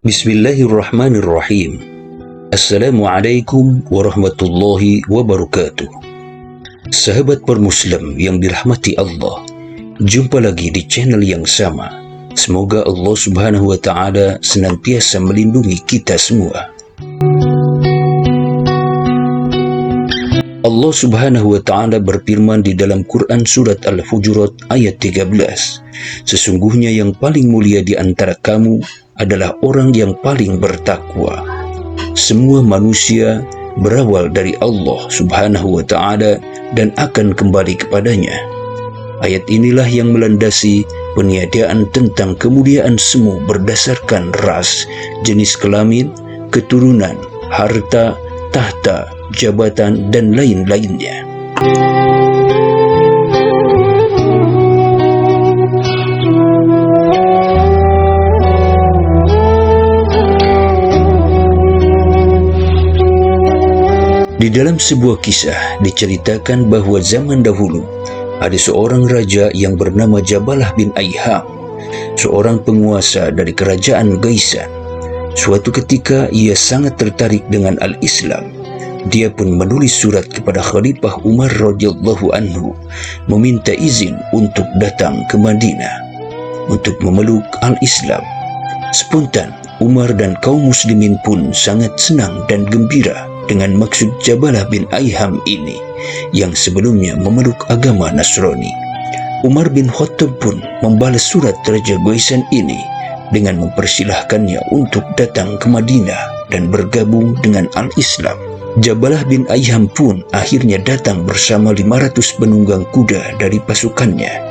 Bismillahirrahmanirrahim. Assalamualaikum warahmatullahi wabarakatuh. Sahabat permuslim yang dirahmati Allah, jumpa lagi di channel yang sama. Semoga Allah Subhanahu wa Ta'ala senantiasa melindungi kita semua. Allah Subhanahu wa Ta'ala berfirman di dalam Quran surat Al-Hujurat ayat 13, sesungguhnya yang paling mulia di antara kamu adalah orang yang paling bertakwa. Semua manusia berawal dari Allah Subhanahu wa Ta'ala dan akan kembali kepadanya. Ayat inilah yang melandasi peniadaan tentang kemuliaan semu berdasarkan ras, jenis kelamin, keturunan, harta, tahta, jabatan, dan lain-lainnya. Di dalam sebuah kisah diceritakan bahwa zaman dahulu ada seorang raja yang bernama Jabalah bin Aiham, seorang penguasa dari kerajaan Ghaisan. Suatu ketika ia sangat tertarik dengan al-Islam. Dia pun menulis surat kepada Khalifah Umar radhiyallahu anhu meminta izin untuk datang ke Madinah untuk memeluk al-Islam. Spontan Umar dan kaum muslimin pun sangat senang dan gembira dengan maksud Jabalah bin Aiham ini yang sebelumnya memeluk agama Nasrani. Umar bin Khattab pun membalas surat Raja Ghaisan ini dengan mempersilahkannya untuk datang ke Madinah dan bergabung dengan al-Islam. Jabalah bin Aiham pun akhirnya datang bersama 500 penunggang kuda dari pasukannya.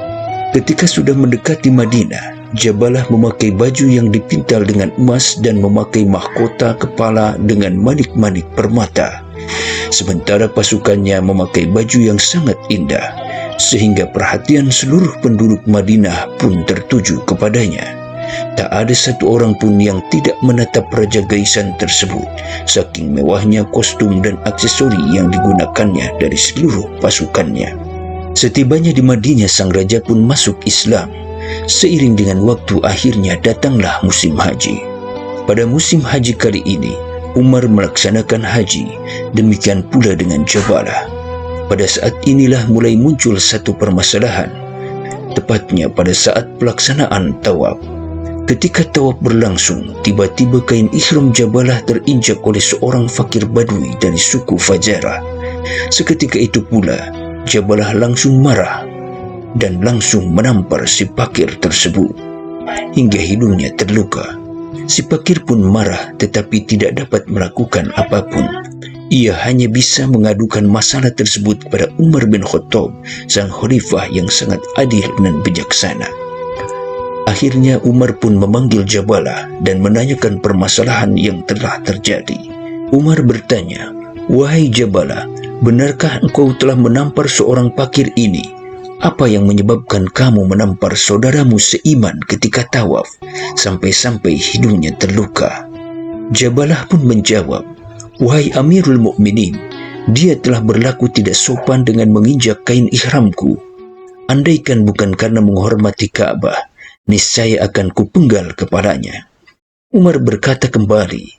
Ketika sudah mendekati Madinah, Jabalah memakai baju yang dipintal dengan emas dan memakai mahkota kepala dengan manik-manik permata. Sementara pasukannya memakai baju yang sangat indah, sehingga perhatian seluruh penduduk Madinah pun tertuju kepadanya. Tak ada satu orang pun yang tidak menatap Raja Ghaisan tersebut, saking mewahnya kostum dan aksesori yang digunakannya dari seluruh pasukannya. Setibanya di Madinah, sang raja pun masuk Islam. Seiring dengan waktu, akhirnya datanglah musim haji. Pada musim haji kali ini, Umar melaksanakan haji, demikian pula dengan Jabalah. Pada saat inilah mulai muncul satu permasalahan, tepatnya pada saat pelaksanaan tawaf. Ketika tawaf berlangsung, tiba-tiba kain ihram Jabalah terinjak oleh seorang fakir badui dari suku Fajara. Seketika itu pula, Jabalah langsung marah dan langsung menampar si fakir tersebut hingga hidungnya terluka. Si fakir pun marah tetapi tidak dapat melakukan apapun. Ia hanya bisa mengadukan masalah tersebut kepada Umar bin Khattab, sang khalifah yang sangat adil dan bijaksana. Akhirnya Umar pun memanggil Jabalah dan menanyakan permasalahan yang telah terjadi. Umar bertanya, "Wahai Jabalah, benarkah engkau telah menampar seorang fakir ini? Apa yang menyebabkan kamu menampar saudaramu seiman ketika tawaf sampai-sampai hidungnya terluka?" Jabalah pun menjawab, "Wahai Amirul Mukminin, dia telah berlaku tidak sopan dengan menginjak kain ihramku. Andaikan bukan karena menghormati Ka'bah, niscaya akan kupenggal kepalanya." Umar berkata kembali,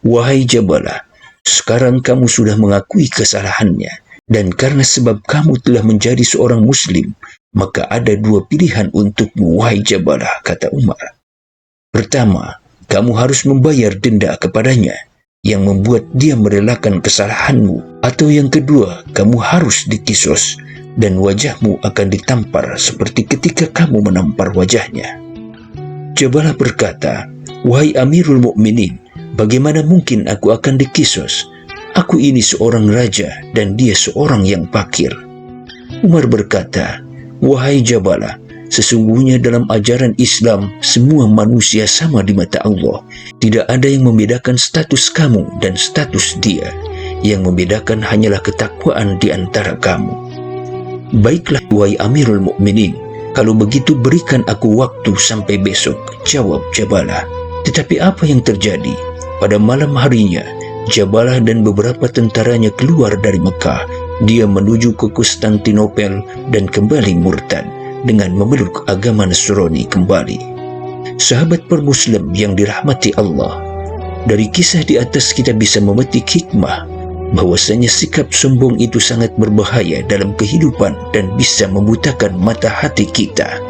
"Wahai Jabalah, sekarang kamu sudah mengakui kesalahannya. Dan karena sebab kamu telah menjadi seorang muslim, maka ada dua pilihan untukmu, wahai Jabalah," kata Umar. "Pertama, kamu harus membayar denda kepadanya yang membuat dia merelakan kesalahanmu. Atau yang kedua, kamu harus dikisos dan wajahmu akan ditampar seperti ketika kamu menampar wajahnya." Jabalah berkata, "Wahai Amirul Mukminin, bagaimana mungkin aku akan dikisos? Aku ini seorang raja dan dia seorang yang fakir." Umar berkata, "Wahai Jabalah, sesungguhnya dalam ajaran Islam semua manusia sama di mata Allah. Tidak ada yang membedakan status kamu dan status dia. Yang membedakan hanyalah ketakwaan di antara kamu." "Baiklah, wahai Amirul Mukminin, kalau begitu berikan aku waktu sampai besok," jawab Jabalah. Tetapi apa yang terjadi? Pada malam harinya, Jabalah dan beberapa tentaranya keluar dari Mekah. Dia menuju ke Konstantinopel dan kembali murtad dengan memeluk agama Nasrani kembali. Sahabat permuslim yang dirahmati Allah, dari kisah di atas kita bisa memetik hikmah bahwasanya sikap sombong itu sangat berbahaya dalam kehidupan dan bisa membutakan mata hati kita.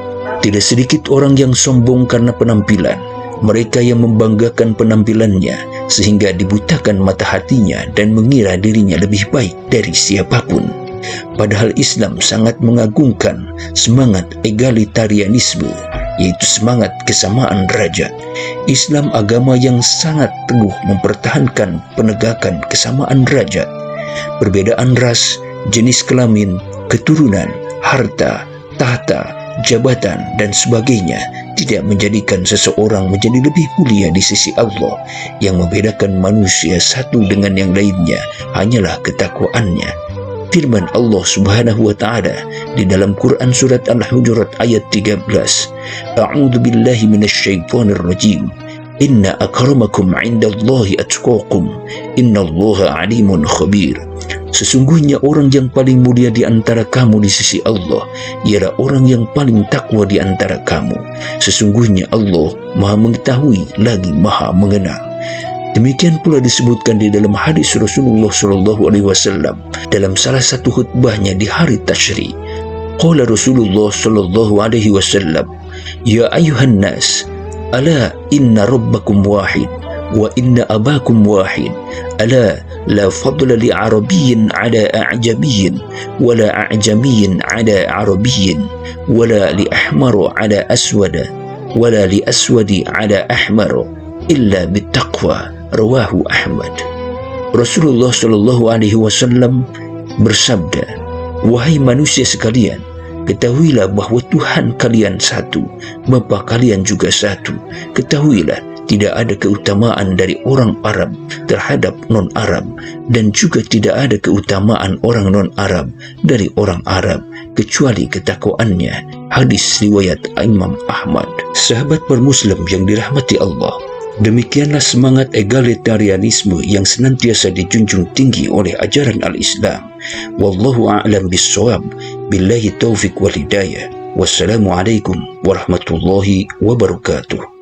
Tidak sedikit orang yang sombong karena penampilan. Mereka yang membanggakan penampilannya sehingga dibutakan mata hatinya dan mengira dirinya lebih baik dari siapapun. Padahal Islam sangat mengagungkan semangat egalitarianisme, yaitu semangat kesamaan derajat. Islam agama yang sangat teguh mempertahankan penegakan kesamaan derajat. Perbedaan ras, jenis kelamin, keturunan, harta, tahta, jabatan, dan sebagainya tidak menjadikan seseorang menjadi lebih mulia di sisi Allah. Yang membedakan manusia satu dengan yang lainnya hanyalah ketakwaannya. Firman Allah Subhanahu wa taala di dalam Quran surat Al-Hujurat ayat 13, A'udzu billahi minasyaitonir rajim. Inna akramakum 'indallahi atqakum. Innallaha 'alimun khabir. Sesungguhnya orang yang paling mulia di antara kamu di sisi Allah ialah orang yang paling takwa di antara kamu. Sesungguhnya Allah Maha mengetahui lagi Maha mengenal. Demikian pula disebutkan di dalam hadis Rasulullah SAW dalam salah satu khutbahnya di hari Tashri. Qala Rasulullah SAW, Ya ayuhan nas, ala inna rabbakum wahid, wa inna abakum wahid, ala la fadla li arabiyyin ala a'jamiyyin, wala a'jamiyyin ala arabiyyin, wala li ahmar ala aswada, wala li aswadi ala ahmar, illa bittaqwa. Rawahu Ahmad. Rasulullah SAW bersabda, wahai manusia sekalian, ketahuilah bahawa Tuhan kalian satu, Bapa kalian juga satu. Ketahuilah tidak ada keutamaan dari orang Arab terhadap non-Arab, dan juga tidak ada keutamaan orang non-Arab dari orang Arab kecuali ketakwaannya. Hadis riwayat Imam Ahmad. Sahabat permuslim yang dirahmati Allah, demikianlah semangat egalitarianisme yang senantiasa dijunjung tinggi oleh ajaran al-Islam. Wallahu a'lam bis-shawab. Billahi taufiq wal hidayah. Wassalamualaikum warahmatullahi wabarakatuh.